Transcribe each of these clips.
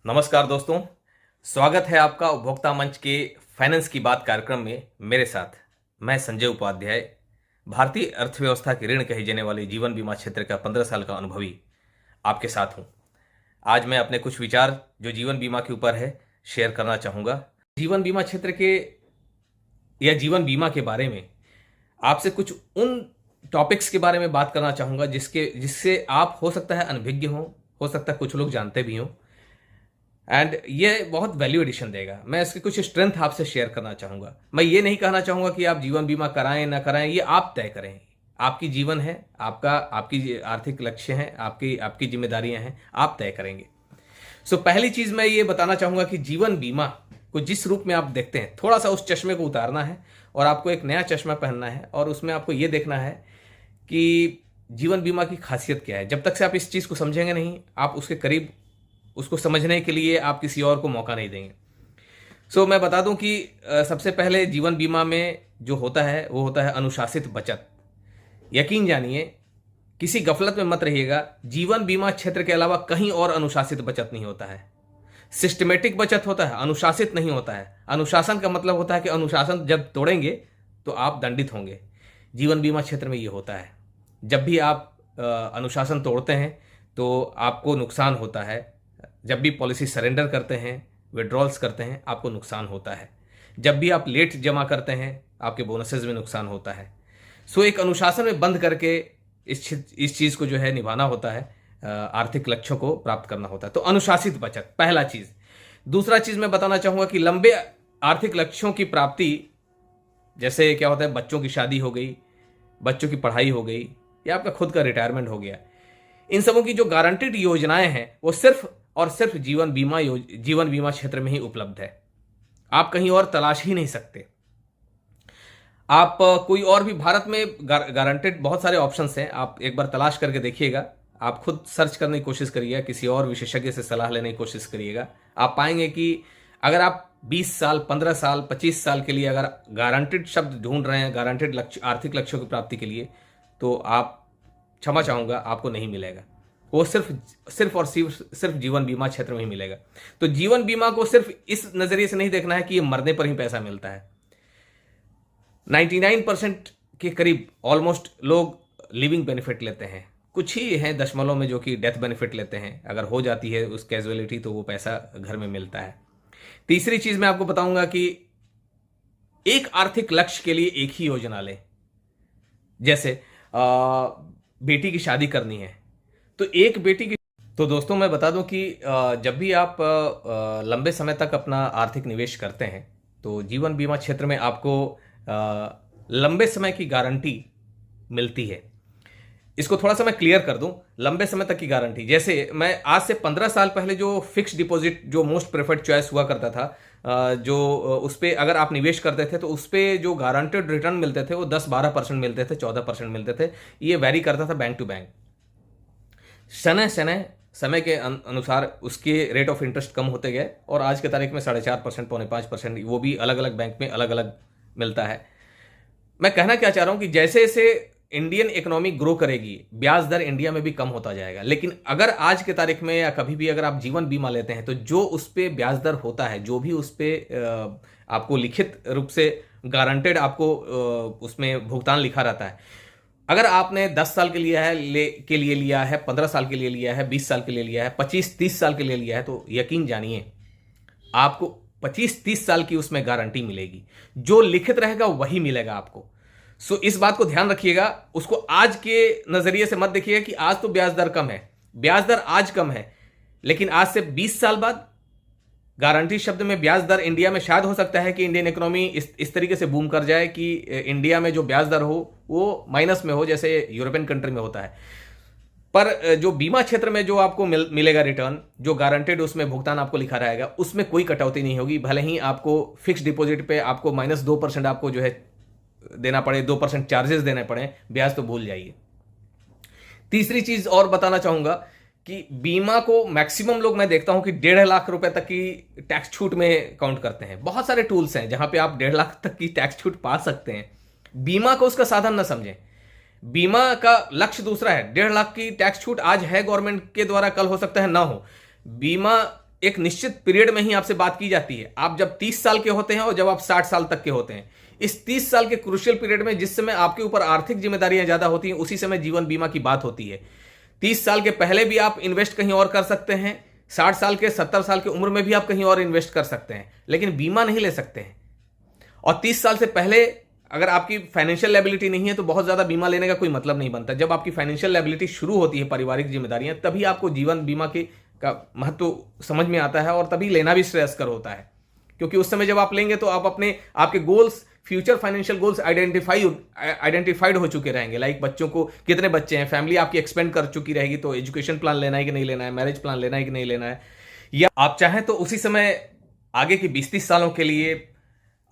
नमस्कार दोस्तों, स्वागत है आपका उपभोक्ता मंच के फाइनेंस की बात कार्यक्रम में। मेरे साथ मैं संजय उपाध्याय, भारतीय अर्थव्यवस्था की ऋण कही जाने वाली जीवन बीमा क्षेत्र का 15 साल का अनुभवी आपके साथ हूं। आज मैं अपने कुछ विचार जो जीवन बीमा के ऊपर है शेयर करना चाहूँगा। जीवन बीमा क्षेत्र के या जीवन बीमा के बारे में आपसे कुछ उन टॉपिक्स के बारे में बात करना चाहूँगा जिससे आप हो सकता है अनभिज्ञ हो सकता है कुछ लोग जानते भी हों, एंड ये बहुत वैल्यू एडिशन देगा। मैं इसकी कुछ स्ट्रेंथ आपसे शेयर करना चाहूँगा। मैं ये नहीं कहना चाहूँगा कि आप जीवन बीमा कराएं ना कराएं, ये आप तय करें। आपकी जीवन है, आपकी आर्थिक लक्ष्य हैं, आपकी जिम्मेदारियां हैं, आप तय करेंगे। सो पहली चीज़ मैं ये बताना चाहूँगा कि जीवन बीमा को जिस रूप में आप देखते हैं, थोड़ा सा उस चश्मे को उतारना है और आपको एक नया चश्मा पहनना है, और उसमें आपको ये देखना है कि जीवन बीमा की खासियत क्या है। जब तक से आप इस चीज़ को समझेंगे नहीं, आप उसके करीब उसको समझने के लिए आप किसी और को मौका नहीं देंगे। सो मैं बता दूं कि सबसे पहले जीवन बीमा में जो होता है वो होता है अनुशासित बचत। यकीन जानिए, किसी गफलत में मत रहिएगा, जीवन बीमा क्षेत्र के अलावा कहीं और अनुशासित बचत नहीं होता है। सिस्टमेटिक बचत होता है, अनुशासित नहीं होता है। अनुशासन का मतलब होता है कि अनुशासन जब तोड़ेंगे तो आप दंडित होंगे। जीवन बीमा क्षेत्र में ये होता है, जब भी आप अनुशासन तोड़ते हैं तो आपको नुकसान होता है। जब भी पॉलिसी सरेंडर करते हैं, विड्रॉल्स करते हैं, आपको नुकसान होता है। जब भी आप लेट जमा करते हैं, आपके बोनसेस में नुकसान होता है। सो एक अनुशासन में बंद करके इस चीज़ को जो है निभाना होता है, आर्थिक लक्ष्यों को प्राप्त करना होता है। तो अनुशासित बचत पहला चीज़। दूसरा चीज़ मैं बताना चाहूँगा कि लंबे आर्थिक लक्ष्यों की प्राप्ति, जैसे क्या होता है, बच्चों की शादी हो गई, बच्चों की पढ़ाई हो गई, या आपका खुद का रिटायरमेंट हो गया, इन सबों की जो गारंटेड योजनाएं हैं वो सिर्फ और सिर्फ जीवन बीमा क्षेत्र में ही उपलब्ध है। आप कहीं और तलाश ही नहीं सकते। आप कोई और भी भारत में गारंटेड बहुत सारे ऑप्शंस हैं, आप एक बार तलाश करके देखिएगा। आप खुद सर्च करने की कोशिश करिएगा, किसी और विशेषज्ञ से सलाह लेने की कोशिश करिएगा। आप पाएंगे कि अगर आप 20 साल, 15 साल, 25 साल के लिए अगर गारंटेड शब्द ढूंढ रहे हैं, गारंटेड लक्ष्य, आर्थिक लक्ष्यों की प्राप्ति के लिए, तो आप, क्षमा चाहूँगा, आपको नहीं मिलेगा। वो सिर्फ और सिर्फ जीवन बीमा क्षेत्र में ही मिलेगा। तो जीवन बीमा को सिर्फ इस नजरिए से नहीं देखना है कि ये मरने पर ही पैसा मिलता है। 99% के करीब ऑलमोस्ट लोग लिविंग बेनिफिट लेते हैं। कुछ ही हैं दशमलव में जो कि डेथ बेनिफिट लेते हैं। अगर हो जाती है उस कैजुअलिटी तो वो पैसा घर में मिलता है। तीसरी चीज मैं आपको बताऊंगा कि एक आर्थिक लक्ष्य के लिए एक ही योजना लें। जैसे बेटी की शादी करनी है तो एक बेटी की, तो दोस्तों मैं बता दूं कि जब भी आप लंबे समय तक अपना आर्थिक निवेश करते हैं तो जीवन बीमा क्षेत्र में आपको लंबे समय की गारंटी मिलती है। इसको थोड़ा सा मैं क्लियर कर दूं, लंबे समय तक की गारंटी, जैसे मैं आज से 15 साल पहले जो फिक्स डिपॉजिट जो मोस्ट प्रेफर्ड चॉइस हुआ करता था, जो उस पर अगर आप निवेश करते थे तो उस पर जो गारंटेड रिटर्न मिलते थे वो 10-12% मिलते थे, 14% मिलते थे। ये वेरी करता था बैंक टू बैंक। समय के अनुसार उसके रेट ऑफ इंटरेस्ट कम होते गए और आज के तारीख में 4.5%, 4.5%, वो भी अलग अलग बैंक में अलग अलग मिलता है। मैं कहना क्या चाह रहा हूं कि जैसे जैसे इंडियन इकोनॉमी ग्रो करेगी, ब्याज दर इंडिया में भी कम होता जाएगा। लेकिन अगर आज के तारीख में या कभी भी अगर आप जीवन बीमा लेते हैं तो जो उस पर ब्याज दर होता है, जो भी उस पर आपको लिखित रूप से गारंटेड आपको उसमें भुगतान लिखा रहता है, अगर आपने 10 साल के लिए लिया है, 15 साल के लिए लिया है, 20 साल के लिए लिया है, 25-30 साल के लिए लिया है, तो यकीन जानिए आपको 25-30 साल की उसमें गारंटी मिलेगी। जो लिखित रहेगा वही मिलेगा आपको। सो इस बात को ध्यान रखिएगा। उसको आज के नजरिए से मत देखिएगा कि आज तो ब्याज दर कम है। ब्याज दर आज कम है, लेकिन आज से 20 साल बाद गारंटी शब्द में ब्याज दर इंडिया में शायद हो सकता है कि इंडियन इकोनॉमी इस तरीके से बूम कर जाए कि इंडिया में जो ब्याज दर हो वो माइनस में हो, जैसे यूरोपियन कंट्री में होता है। पर जो बीमा क्षेत्र में जो आपको मिलेगा रिटर्न, जो गारंटेड उसमें भुगतान आपको लिखा रहेगा, उसमें कोई कटौती नहीं होगी। भले ही आपको फिक्स डिपॉजिट पे आपको -2% आपको जो है देना पड़े, 2% चार्जेस देने पड़े, ब्याज तो भूल जाइए। तीसरी चीज और बताना चाहूंगा कि बीमा को मैक्सिमम लोग मैं देखता हूं कि 1.5 लाख रुपए तक की टैक्स छूट में काउंट करते हैं। बहुत सारे टूल्स हैं जहां पे आप 1.5 लाख तक की टैक्स छूट पा सकते हैं। बीमा को उसका साधन न समझें। बीमा का लक्ष्य दूसरा है। 1.5 लाख की टैक्स छूट आज है गवर्नमेंट के द्वारा, कल हो सकता है ना हो। बीमा एक निश्चित पीरियड में ही आपसे बात की जाती है। आप जब 30 साल के होते हैं और जब आप 60 साल तक के होते हैं, इस 30 साल के क्रूशियल पीरियड में जिस समय आपके ऊपर आर्थिक जिम्मेदारियां ज्यादा होती हैं, उसी समय जीवन बीमा की बात होती है। 30 साल के पहले भी आप इन्वेस्ट कहीं और कर सकते हैं, 60 साल के 70 साल की उम्र में भी आप कहीं और इन्वेस्ट कर सकते हैं, लेकिन बीमा नहीं ले सकते हैं। और 30 साल से पहले अगर आपकी फाइनेंशियल लायबिलिटी नहीं है तो बहुत ज्यादा बीमा लेने का कोई मतलब नहीं बनता। जब आपकी फाइनेंशियल लायबिलिटी शुरू होती है, पारिवारिक जिम्मेदारियां, तभी आपको जीवन बीमा का महत्व समझ में आता है और तभी लेना भी श्रेयस्कर होता है। क्योंकि उस समय जब आप लेंगे तो आप आपके goals, future financial goals identified हो चुके रहेंगे। लाइक बच्चों को कितने बच्चे हैं, फैमिली आपकी एक्सपेंड कर चुकी रहेगी, तो एजुकेशन प्लान लेना है कि नहीं लेना है, मैरिज प्लान लेना है कि नहीं लेना है, या आप चाहें तो उसी समय आगे की 20-30 सालों के लिए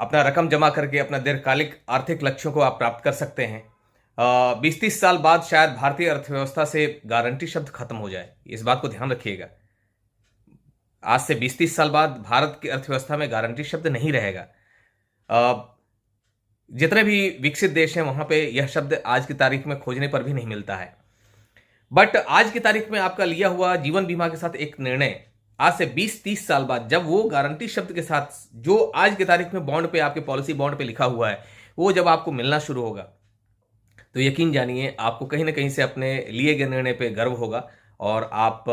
अपना रकम जमा करके अपना दीर्घकालिक आर्थिक लक्ष्यों को आप प्राप्त कर सकते हैं। 20-30 साल बाद शायद भारतीय अर्थव्यवस्था से गारंटी शब्द खत्म हो जाए, इस बात को ध्यान रखिएगा। आज से 20-30 साल बाद भारत की अर्थव्यवस्था में गारंटी शब्द नहीं रहेगा। जितने भी विकसित देश हैं वहां पे यह शब्द आज की तारीख में खोजने पर भी नहीं मिलता है। बट आज की तारीख में आपका लिया हुआ जीवन बीमा के साथ एक निर्णय आज से 20-30 साल बाद, जब वो गारंटी शब्द के साथ जो आज की तारीख में बॉन्ड पे, आपके पॉलिसी बॉन्ड पे लिखा हुआ है, वो जब आपको मिलना शुरू होगा, तो यकीन जानिए आपको कहीं ना कहीं से अपने लिए गए निर्णय पे गर्व होगा और आप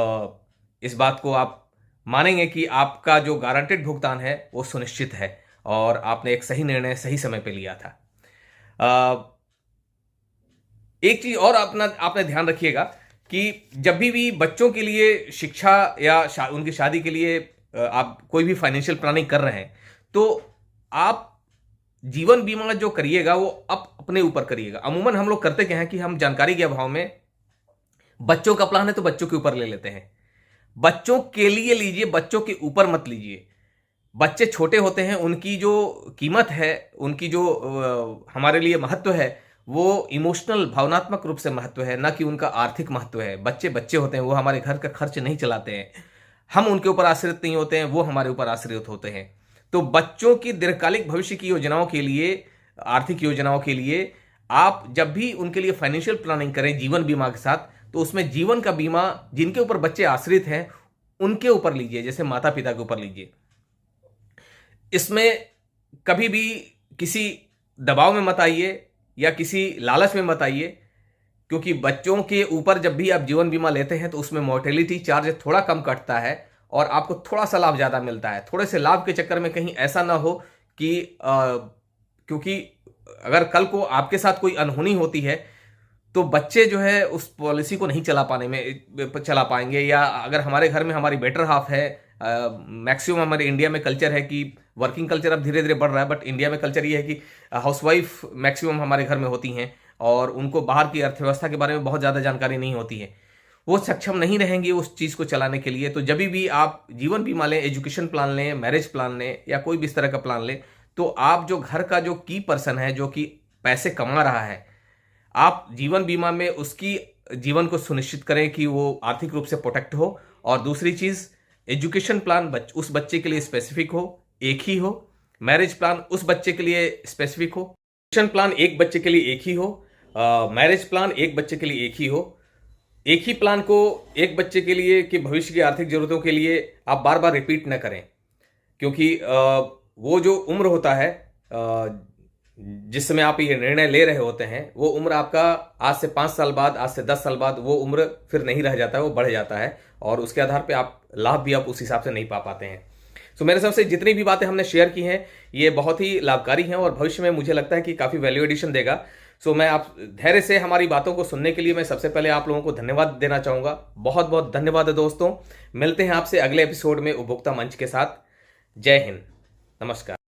इस बात को आप मानेंगे कि आपका जो गारंटेड भुगतान है वो सुनिश्चित है और आपने एक सही निर्णय सही समय पे लिया था। एक चीज और आपने ध्यान रखिएगा कि जब भी बच्चों के लिए शिक्षा या उनकी शादी के लिए आप कोई भी फाइनेंशियल प्लानिंग कर रहे हैं, तो आप जीवन बीमा जो करिएगा वो अपने ऊपर करिएगा। अमूमन हम लोग करते क्या हैं कि हम जानकारी के अभाव में बच्चों का प्लान है तो बच्चों के ऊपर ले लेते हैं। बच्चों के लिए लीजिए, बच्चों के ऊपर मत लीजिए। बच्चे छोटे होते हैं, उनकी जो कीमत है, उनकी जो हमारे लिए महत्व है, वो इमोशनल, भावनात्मक रूप से महत्व है, ना कि उनका आर्थिक महत्व है। बच्चे बच्चे होते हैं, वो हमारे घर का खर्च नहीं चलाते हैं, हम उनके ऊपर आश्रित नहीं होते हैं, वो हमारे ऊपर आश्रित होते हैं। तो बच्चों की दीर्घकालिक भविष्य की योजनाओं के लिए, आर्थिक योजनाओं के लिए आप जब भी उनके लिए फाइनेंशियल प्लानिंग करें जीवन बीमा के साथ, तो उसमें जीवन का बीमा जिनके ऊपर बच्चे आश्रित हैं उनके ऊपर लीजिए, जैसे माता पिता के ऊपर लीजिए। इसमें कभी भी किसी दबाव में मत आइए या किसी लालच में मत आइए, क्योंकि बच्चों के ऊपर जब भी आप जीवन बीमा लेते हैं तो उसमें मोर्टेलिटी चार्ज थोड़ा कम कटता है और आपको थोड़ा सा लाभ ज़्यादा मिलता है। थोड़े से लाभ के चक्कर में कहीं ऐसा ना हो कि क्योंकि अगर कल को आपके साथ कोई अनहोनी होती है तो बच्चे जो है उस पॉलिसी को नहीं चला पाएंगे, या अगर हमारे घर में हमारी बेटर हाफ है, मैक्सिमम हमारे इंडिया में कल्चर है कि वर्किंग कल्चर अब धीरे धीरे बढ़ रहा है, बट इंडिया में कल्चर ये है कि हाउसवाइफ मैक्सिमम हमारे घर में होती हैं और उनको बाहर की अर्थव्यवस्था के बारे में बहुत ज़्यादा जानकारी नहीं होती है, वो सक्षम नहीं रहेंगी उस चीज़ को चलाने के लिए। तो जब भी आप जीवन बीमा लें, एजुकेशन प्लान लें, मैरिज प्लान लें या कोई भी इस तरह का प्लान लें, तो आप जो घर का जो की पर्सन है, जो कि पैसे कमा रहा है, आप जीवन बीमा में उसकी जीवन को सुनिश्चित करें कि वो आर्थिक रूप से प्रोटेक्ट हो। और दूसरी चीज़, एजुकेशन प्लान उस बच्चे के लिए स्पेसिफिक हो, एक ही हो। मैरिज प्लान उस बच्चे के लिए स्पेसिफिक हो। एजुकेशन प्लान एक बच्चे के लिए एक ही हो, मैरिज प्लान एक बच्चे के लिए एक ही हो। एक ही प्लान को एक बच्चे के लिए कि भविष्य की आर्थिक जरूरतों के लिए आप बार बार रिपीट न करें, क्योंकि वो जो उम्र होता है जिस समय आप ये निर्णय ले रहे होते हैं, वो उम्र आपका आज से 5 साल बाद, आज से 10 साल बाद वो उम्र फिर नहीं रह जाता है, वो बढ़ जाता है और उसके आधार पे आप लाभ भी आप उस हिसाब से नहीं पा पाते हैं। तो मेरे हिसाब से जितनी भी बातें हमने शेयर की हैं ये बहुत ही लाभकारी हैं और भविष्य में मुझे लगता है कि काफ़ी वैल्यू एडिशन देगा। सो मैं आप धैर्य से हमारी बातों को सुनने के लिए मैं सबसे पहले आप लोगों को धन्यवाद देना चाहूँगा। बहुत बहुत धन्यवाद दोस्तों। मिलते हैं आपसे अगले एपिसोड में उपभोक्ता मंच के साथ। जय हिंद, नमस्कार।